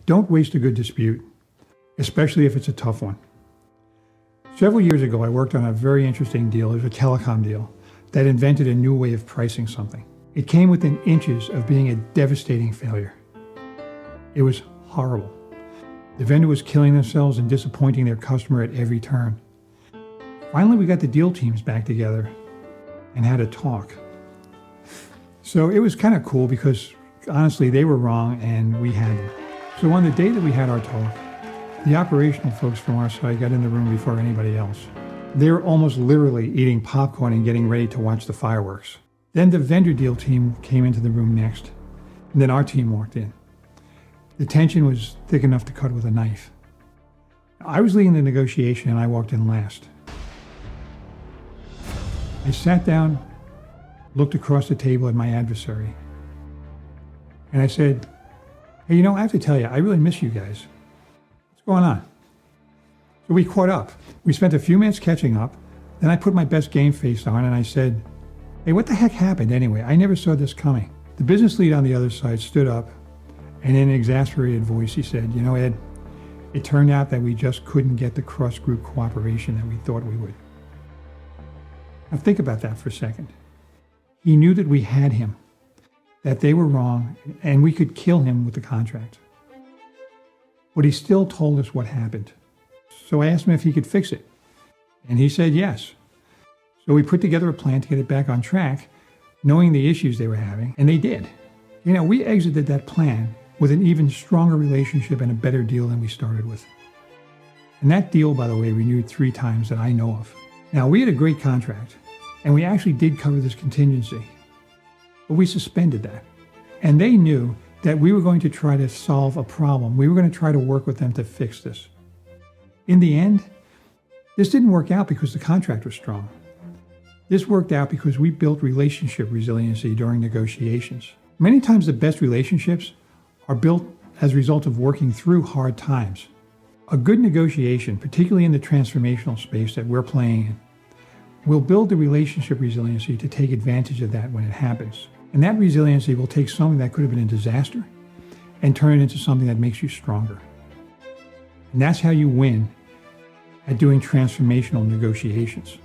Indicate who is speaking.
Speaker 1: Don't waste a good dispute, especially if it's a tough one. Several years ago, I worked on a very interesting deal. It was a telecom deal that invented a new way of pricing something. It came within inches of being a devastating failure. It was horrible. The vendor was killing themselves and disappointing their customer at every turn. Finally, we got the deal teams back together and had a talk. So it was kind of cool because honestly, they were wrong and we had them. So on the day that we had our talk, the operational folks from our side got in the room before anybody else. They were almost literally eating popcorn and getting ready to watch the fireworks. Then the vendor deal team came into the room next, and then our team walked in. The tension was thick enough to cut with a knife. I was leading the negotiation and I walked in last. I sat down, looked across the table at my adversary, and I said, hey, I have to tell you, I really miss you guys. What's going on? So we caught up. We spent a few minutes catching up. Then I put my best game face on and I said, hey, what the heck happened anyway? I never saw this coming. The business lead on the other side stood up and in an exasperated voice, he said, Ed, it turned out that we just couldn't get the cross-group cooperation that we thought we would. Now think about that for a second. He knew that we had him, that they were wrong, and we could kill him with the contract. But he still told us what happened. So I asked him if he could fix it. And he said yes. So we put together a plan to get it back on track, knowing the issues they were having, and they did. We exited that plan with an even stronger relationship and a better deal than we started with. And that deal, by the way, renewed 3 times that I know of. Now, we had a great contract, and we actually did cover this contingency, but we suspended that. And they knew that we were going to try to solve a problem. We were going to try to work with them to fix this. In the end, this didn't work out because the contract was strong. This worked out because we built relationship resiliency during negotiations. Many times the best relationships are built as a result of working through hard times. A good negotiation, particularly in the transformational space that we're playing in, will build the relationship resiliency to take advantage of that when it happens. And that resiliency will take something that could have been a disaster and turn it into something that makes you stronger. And that's how you win at doing transformational negotiations.